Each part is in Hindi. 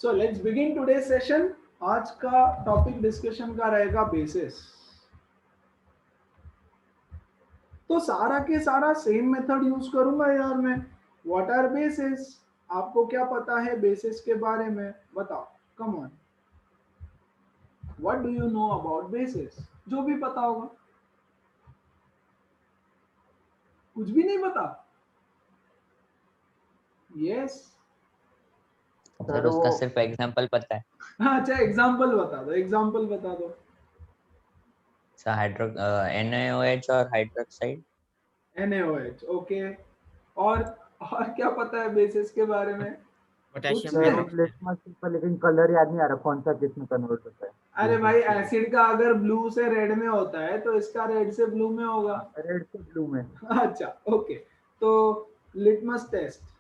So let's begin today session. आज का टॉपिक डिस्कशन का रहेगा बेसिस। तो सारा के सारा सेम मेथड यूज करूंगा यार मैं। What are bases? आपको क्या पता है बेसिस के बारे में? बताओ, come on. What do you know about bases? जो भी पता होगा। कुछ भी नहीं पता? यस। सर उसका सिर्फ एग्जांपल पता है। अच्छा, एग्जांपल बता दो, एग्जांपल बता दो। सर हाइड्रो NaOH और हाइड्रोक्साइड। NaOH, okay. और और क्या पता है बेसिस के बारे में? कुछ पोटेशियम नहीं। Sir hydroxide. लिटमस पेपर, लेकिन कलर याद नहीं आ रहा कौन सा किस में कन्वर्ट होता है। अरे भाई, एसिड का अगर ब्लू से रेड में होता है तो इसका रेड से ब्लू में होगा। रेड से ब्लू में। अच्छा, ओके। तो लिटमस टेस्ट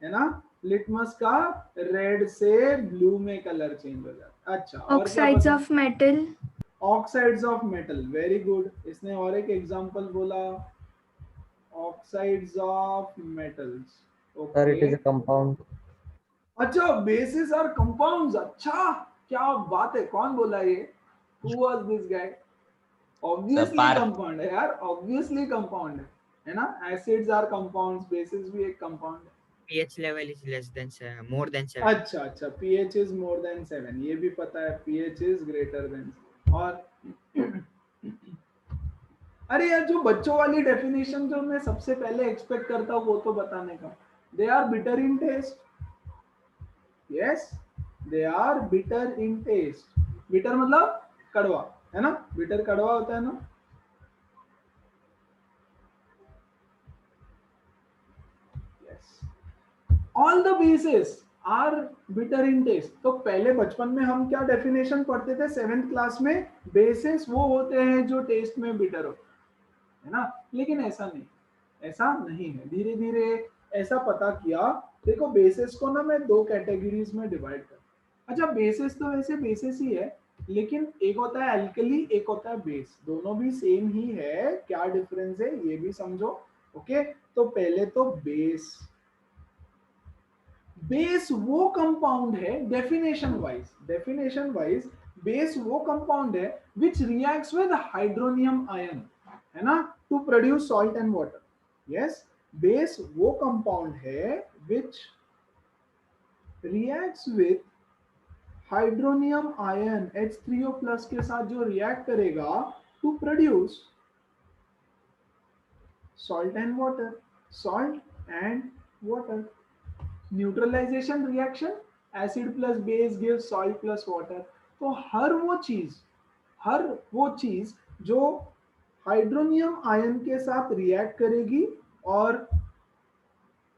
है ना, लिटमस का रेड से ब्लू में कलर चेंज हो जाता है। अच्छा, और क्या ऑक्साइड्स पता? Of metal. Oxides of metal, very good. इसने और एक एग्जांपल बोला, oxides of metals. Sir it okay. Is a compound. अच्छा, बेसिस और कंपाउंड्स। अच्छा, क्या बात है, कौन बोला ये? Who was this guy? Obviously Parth. Compound है यार, ऑब्वियसली कंपाउंड है ना। एसिड्स आर कंपाउंड्स, बेसिस भी एक कंपाउंड है। pH level is less than more than 7. अच्छा अच्छा, pH इज मोर देन 7, ये भी पता है। pH is greater than. और अरे यार, जो बच्चों वाली डेफिनेशन जो मैं सबसे पहले एक्सपेक्ट करता हूँ वो तो बताने का। They are bitter in taste. Yes, they are bitter in taste. Bitter मतलब कड़वा, है ना। बिटर कड़वा होता है ना। All the bases are bitter in taste. तो पहले बचपन में हम क्या डेफिनेशन पढ़ते थे 7th क्लास में? बेसिस वो होते हैं जो टेस्ट में बिटर होते हैं, है ना। लेकिन ऐसा नहीं, ऐसा नहीं है। धीरे धीरे ऐसा पता किया। देखो, बेसिस को ना मैं दो कैटेगरीज में डिवाइड कर। अच्छा, बेसिस तो वैसे बेसिस ही है, लेकिन एक होता है एल्कली, एक होता है बेस। दोनों भी सेम ही है, क्या डिफरेंस है ये भी समझो। ओके, तो पहले तो बेस। बेस वो कंपाउंड है, डेफिनेशन वाइज बेस वो कंपाउंड है which reacts with hydronium ion, है ना, to produce salt and water. Yes, base वो कंपाउंड है which reacts with hydronium ion H3O plus के साथ जो रिएक्ट करेगा to produce salt and water, salt and water. Neutralisation reaction, acid plus base give salt plus water. तो हर वो चीज जो हाइड्रोनियम आयन के साथ रिएक्ट करेगी और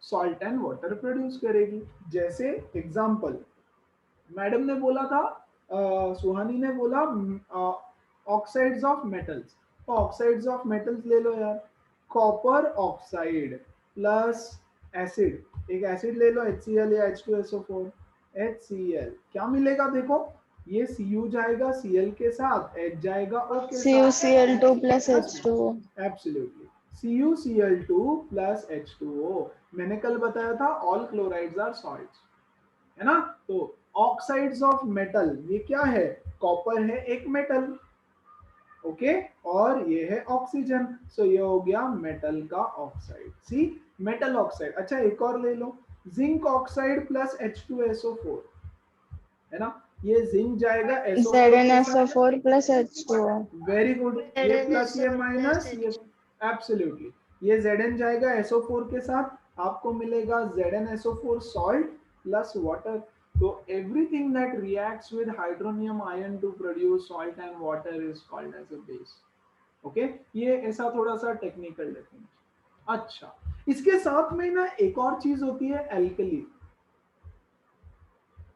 सॉल्ट एंड वाटर प्रोड्यूस करेगी। जैसे एग्जांपल मैडम ने बोला था, सुहानी ने बोला ऑक्साइड्स ऑफ मेटल्स। तो ऑक्साइड्स ऑफ मेटल्स ले लो यार। कॉपर ऑक्साइड प्लस एसिड, एक एसिड ले लो HCl या H2SO4। HCl क्या मिलेगा? देखो, ये Cu जाएगा Cl के साथ, H जाएगा O के साथ। CuCl2 plus H2O। Absolutely, CuCl2 plus H2O। मैंने कल बताया था ऑल क्लोराइड्स आर सॉल्ट्स, है ना। तो ऑक्साइड्स ऑफ मेटल, ये क्या है? कॉपर है एक मेटल, ओके, और ये है ऑक्सीजन। सो ये हो गया मेटल का ऑक्साइड। सी, मेटल ऑक्साइड। अच्छा, एक और ले लो, जिंक ऑक्साइड प्लस H2SO4, है ना। ये जिंक जाएगा SO4 के साथ। ZnSO4 plus H2O। Very good, ये प्लस ये माइनस ये। एब्सोल्युटली, ये Zn जाएगा SO4 के साथ, आपको मिलेगा ZnSO4 salt plus water। तो everything that reacts with hydronium ion to produce salt and water is called as a base। Okay, ये ऐसा थोड़ा सा टेक्निकल डेफिनेशन। अच्छा, इसके साथ में ना एक और चीज होती है, एल्कली।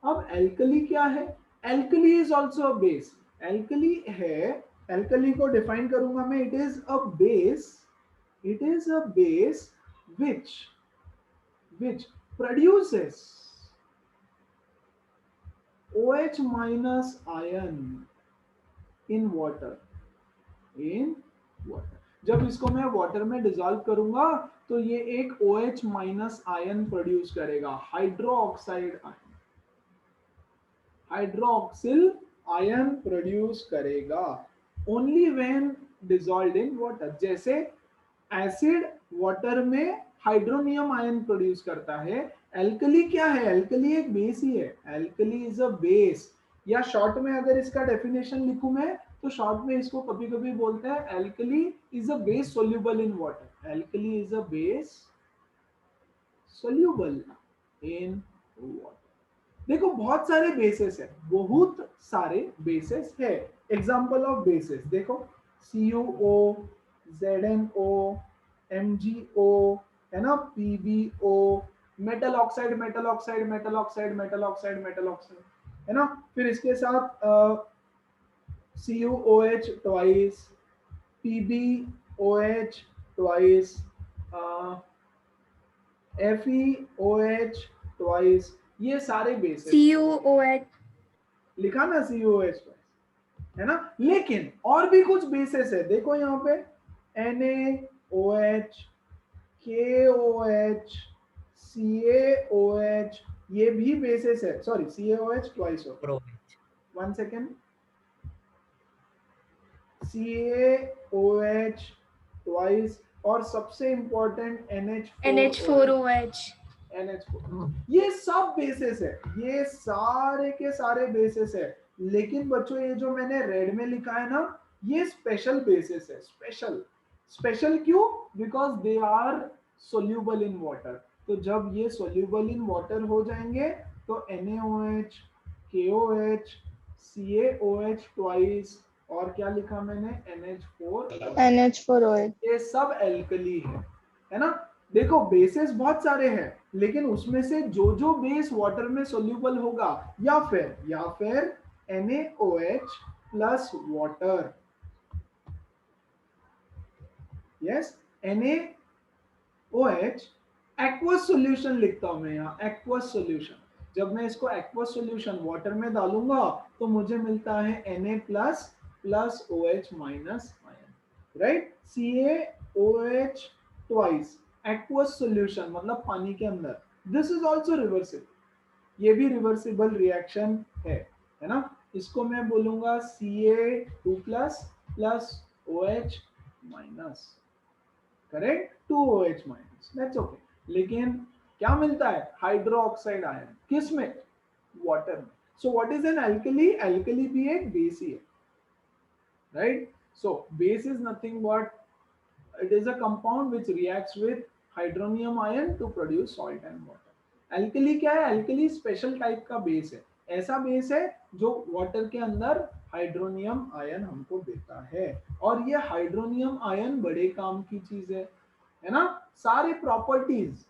अब एल्कली क्या है? Alkali is also a base. Alkali है, एल्कली को डिफाइन करूंगा मैं, it is a base, it is a base which produces OH minus ion in water, in water। जब इसको मैं वाटर में डिसॉल्व करूंगा तो ये एक OH माइनस आयन प्रोड्यूस करेगा, hydro oxide ion. Hydroxyl ion produce करेगा only when dissolved in water. जैसे एसिड वाटर में हाइड्रोनियम आयन प्रोड्यूस करता है, एल्कली क्या है? एल्कली एक बेस ही है, एल्कली इज अ बेस। या शॉर्ट में अगर इसका डेफिनेशन लिखूं मैं, तो शॉर्ट में इसको कभी कभी बोलते हैं alkali is a base soluble in water. Alkali is a base soluble in water. देखो बहुत सारे बेसिस है, बहुत सारे बेसिस है। एग्जांपल ऑफ बेसिस देखो, CuO, ZnO, MgO, है ना, PbO, metal oxide metal oxide metal oxide metal oxide metal oxide, है ना। फिर इसके साथ CuOH twice, PbOH twice, FeOH twice, ये सारे बेसिस CuOH लिखा ना, CuOH है ना। लेकिन और भी कुछ बेसिस है, देखो यहाँ पे NaOH, KOH, CaOH, ये भी बेसिस है। सॉरी, CaOH ट्वाइस हो, OH. 1 सेकेंड, CaOH ट्वाइस, और सबसे इंपॉर्टेंट NH4OH NH4। ये सब बेसिस है, ये सारे के सारे बेसिस है। लेकिन बच्चों ये जो मैंने रेड में लिखा है ना, ये स्पेशल बेसिस है। स्पेशल स्पेशल क्यों? Because they are soluble in water. तो जब ये सोल्यूबल इन वाटर हो जाएंगे तो NaOH, KOH, CaOH ट्वाइस, और क्या लिखा मैंने, NH4, NH4OH। ये सब एल्कली है ना। देखो बेसेस बहुत सारे हैं, लेकिन उसमें से जो जो बेस वाटर में सोल्यूबल होगा, या फिर NaOH plus water, yes, NaOH aqueous solution लिखता हूं मैं यहाँ, एक्वस सॉल्यूशन। जब मैं इसको एक्वस सॉल्यूशन वाटर में डालूंगा तो मुझे मिलता है Na plus plus OH minus ion, right. CaOH twice aqueous solution मतलब पानी के अंदर, दिस इज आल्सो रिवर्सिबल, ये भी रिवर्सिबल रिएक्शन है ना। इसको मैं बोलूंगा Ca2 plus plus OH minus, correct, 2OH minus, that's okay. लेकिन क्या मिलता है? हाइड्रोक्साइड आयन, किस में? वाटर में। So what is an alkali? Alkali भी एक बेस ही है, right. So base is nothing but it is a compound which reacts with hydronium ion to produce salt and water। Alkali क्या है? एल्कली स्पेशल टाइप का बेस है, ऐसा बेस है जो वाटर के अंदर हाइड्रोनियम आयन हमको देता है। और ये हाइड्रोनियम आयन बड़े काम की चीज है ना। सारे properties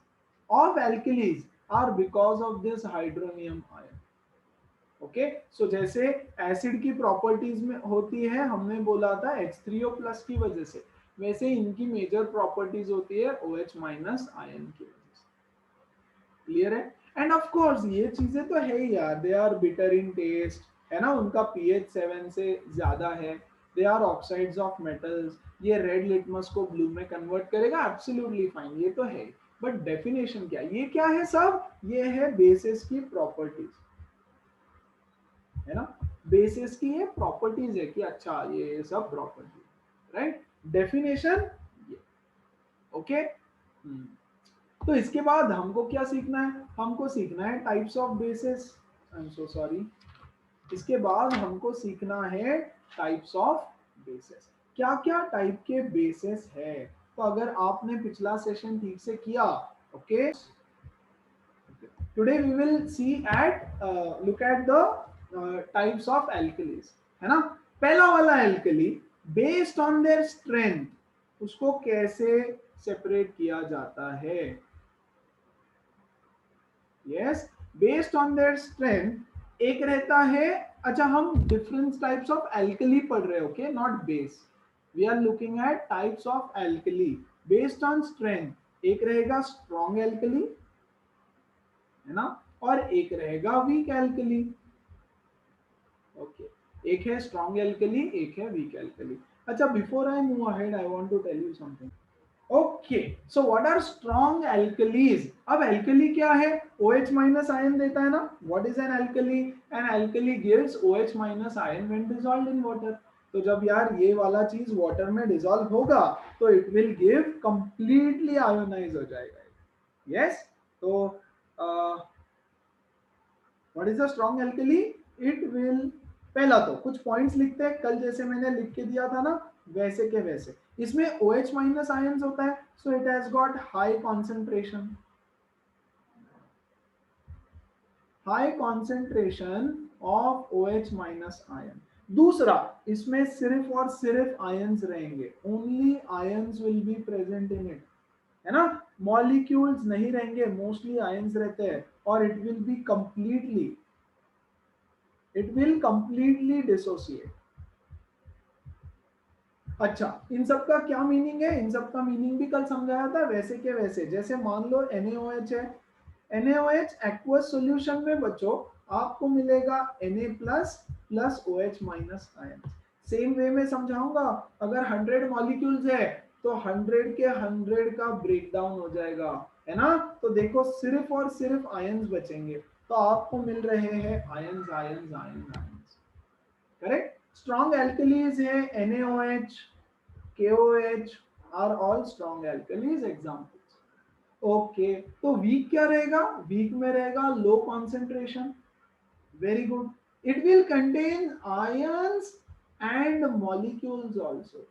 of alkalis are because of this hydronium ion. Okay, so जैसे एसिड की प्रॉपर्टीज में होती है, हमने बोला था H3O+ की वजह से, वैसे इनकी मेजर प्रॉपर्टीज होती है OH माइनस आयन की वजह से। क्लियर है? एंड ऑफ कोर्स ये चीजें तो है ही यार, they are bitter in taste, है ना, उनका pH 7 से ज्यादा है, they are oxides of metals, ये रेड लिटमस को ब्लू में कन्वर्ट करेगा, एब्सोल्युटली फाइन, ये तो है। बट डेफिनेशन क्या है? ये क्या है सब? ये है बेसिस की प्रॉपर्टीज, है ना। बेसिस की ये प्रॉपर्टीज है कि अच्छा ये सब प्रॉपर्टी, राइट। Definition okay. तो इसके बाद हमको क्या सीखना है? हमको सीखना है types of basis, I am so sorry, इसके बाद हमको सीखना है टाइप्स ऑफ बेसिस। क्या क्या टाइप के बेसिस है? तो अगर आपने पिछला सेशन ठीक से किया, okay, today we will see at look at the types of alkalis, है ना। पहला वाला alkali based on their strength, उसको कैसे सेपरेट किया जाता है? Yes, based on their strength एक रहता है, अच्छा हम डिफरेंट टाइप्स ऑफ एल्कली पढ़ रहे हैं, okay, not base, we are looking at types of alkali based on strength. एक रहेगा स्ट्रॉन्ग एल्कली, है ना, और एक रहेगा वीक एल्कली, ओके। एक है स्ट्रॉन्ग एल्कली, एक है वीक एल्कली। अच्छा, before I move ahead I want to tell you something. Okay, so what are strong alkalis? अब एल्कली क्या है? OH माइनस आयन देता है ना. What is an alkali? An alkali gives OH minus ion when dissolved in water. तो जब यार ये वाला चीज वाटर में डिसॉल्व होगा तो it will give completely ionise हो जाएगा. यस, तो what is a strong alkali? It will, पहला तो कुछ पॉइंट्स लिखते हैं, कल जैसे मैंने लिख के दिया था ना वैसे के वैसे. इसमें OH माइनस आयंस होता है, so it has got high concentration, high concentration of OH minus ion. दूसरा, इसमें सिर्फ और सिर्फ आयंस रहेंगे, only ions will be present in it, है ना. मॉलिक्यूल्स नहीं रहेंगे, मोस्टली आयंस रहते हैं. और it will be completely, it will completely dissociate. अच्छा, इन सब का क्या मीनिंग है? इन सब का मीनिंग भी कल समझाया था वैसे के वैसे. जैसे मान लो NaOH है, NaOH एक्वस सॉल्यूशन में बच्चों आपको मिलेगा Na plus OH minus ion. Same way में समझाऊंगा. अगर 100 मॉलिक्यूल्स है तो 100 के 100 का ब्रेकडाउन हो जाएगा, है ना. तो देखो सिर्फ और सिर्फ आयंस बचेंगे, तो आपको मिल रहे हैं ions ions ions ions. Correct. Strong alkalis है NaOH, KOH are all strong alkalis examples. Okay, तो वीक क्या रहेगा? वीक में रहेगा low concentration. Very good. It will contain ions and molecules also.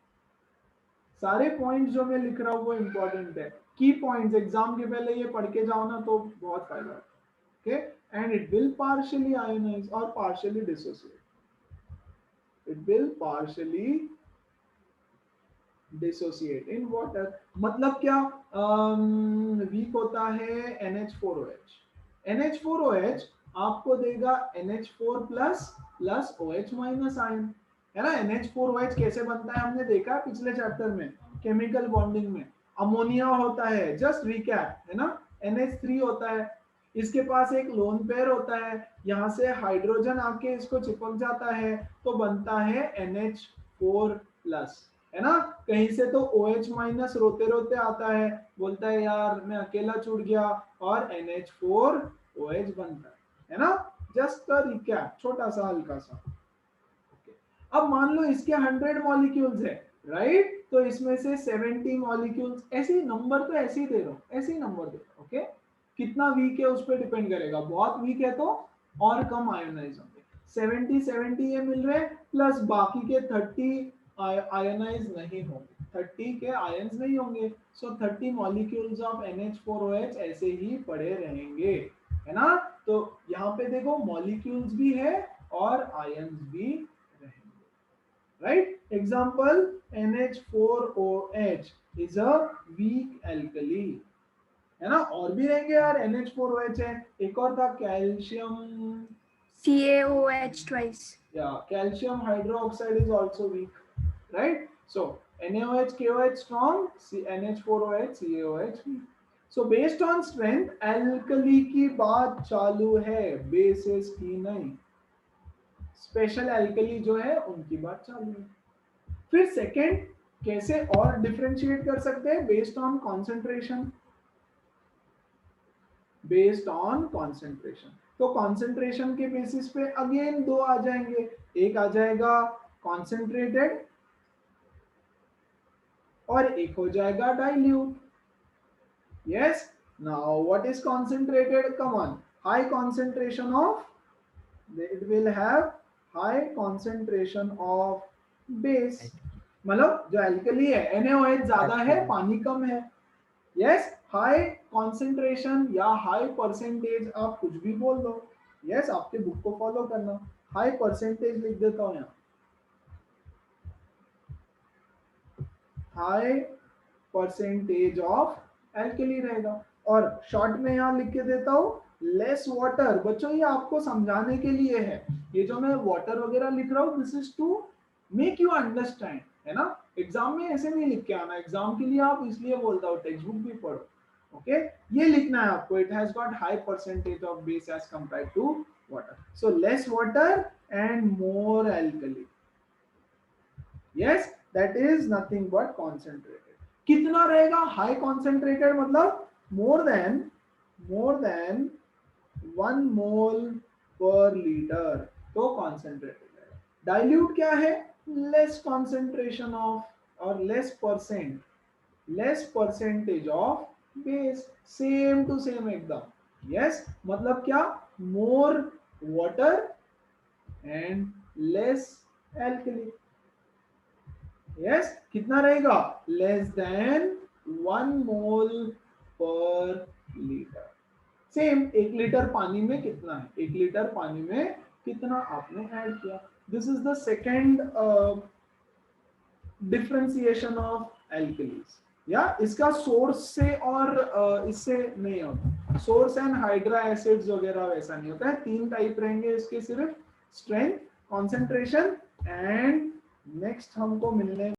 सारे पॉइंट्स जो मैं लिख रहा हूं वो इंपॉर्टेंट है. की पॉइंट्स एग्जाम के पहले ये पढ़ के जाओ ना तो बहुत फायदा है. Okay, and it will partially ionise और partially dissociate. It will partially dissociate in water. मतलब क्या? वीक होता है NH4OH. NH4OH आपको देगा NH4 plus OH minus ion, है ना. NH4OH कैसे बनता है हमने देखा पिछले चैप्टर में, केमिकल बॉन्डिंग में. अमोनिया होता है, जस्ट रिकैप, है ना. NH3 होता है, इसके पास एक लोन पेयर होता है, यहाँ से हाइड्रोजन आके इसको चिपक जाता है तो बनता है NH4 प्लस, है ना. कहीं से तो OH माइनस रोते रोते आता है, बोलता है यार मैं अकेला छूट गया, और NH4OH बनता है ना. जस्ट अ रिकैप, छोटा सा हल्का सा. अब मान लो इसके 100 मॉलिक्यूल्स है, राइट. तो इसमें से 70 मॉलिक्यूल्स, ऐसे नंबर तो ऐसे ही दे रहा हूं, ऐसे ही नंबर दे रहा हूं. ओके, कितना वीक है उस पर डिपेंड करेगा. बहुत वीक है तो और कम आयोनाइज होंगे. 70 ये मिल रहे, प्लस बाकी के 30 आयोनाइज नहीं होंगे, 30 के आयंस नहीं होंगे. सो 30 मॉलिक्यूल्स ऑफ NH4OH ऐसे ही पड़े रहेंगे, है ना. तो यहाँ पे देखो मॉलिक्यूल्स भी है और आयंस भी रहेंगे, right. Example NH4OH is a weak alkali, है ना. और भी रहेंगे यार. NH4OH है, एक और था calcium, CaOH twice. yeah, calcium hydroxide is also weak, right. So NaOH, KOH strong, NH4OH, CaOH weak. So based on strength alkali की बात चालू है, bases की नहीं. स्पेशल एल्कली जो है उनकी बात चालू है. फिर सेकंड, कैसे और डिफरेंशिएट कर सकते हैं? Based on concentration, based on concentration. तो कॉन्सेंट्रेशन के बेसिस पे अगेन दो आ जाएंगे. एक आ जाएगा कॉन्सेंट्रेटेड और एक हो जाएगा dilute. Yes, now what is concentrated? Come on, high concentration of, it will have high concentration of base. मतलब जो एल्कली है NaOH ज्यादा है, पानी कम है. यस, हाई कॉन्सेंट्रेशन या हाई परसेंटेज, आप कुछ भी बोल दो. यस, आपके बुक को फॉलो करना. हाई परसेंटेज लिख देता हूं यहाँ, हाई परसेंटेज ऑफ एल्कली रहेगा. और शॉर्ट में यहाँ लिख के देता हूं लेस वाटर. बच्चों ये आपको समझाने के लिए है, ये जो मैं वाटर वगैरह लिख रहा हूँ this is to make you understand, है ना. एग्जाम में ऐसे नहीं लिख के आना. एग्जाम के लिए आप इसलिए बोलता हूँ टेक्स्ट बुक भी पढ़ो. ओके, ये लिखना है आपको, it has got high percentage of base as compared to water. So less water and more alkali. Yes, that is nothing but concentrated. कितना रहेगा? हाई कॉन्सेंट्रेटेड मतलब मोर देन 1 मोल पर लीटर, तो कॉन्सेंट्रेटेड है। डाइल्यूट क्या है? लेस कॉन्सेंट्रेशन ऑफ और less percentage of base, same to same एकदम। यस, मतलब क्या? More water and less alkali. Yes, कितना रहेगा? लेस देन 1 मोल पर लीटर। सेम 1 लीटर पानी में कितना है? 1 लीटर पानी में कितना आपने ऐड किया। This is the second differentiation of alkalis. या इसका सोर्स से और इससे नहीं होता, सोर्स एंड हाइड्रा एसिड्स वगैरह वैसा नहीं होता है। 3 टाइप रहेंगे इसके सिर्फ, स्ट्रेंथ, कॉन्सेंट्रेशन एंड नेक्स्ट हमको मिलने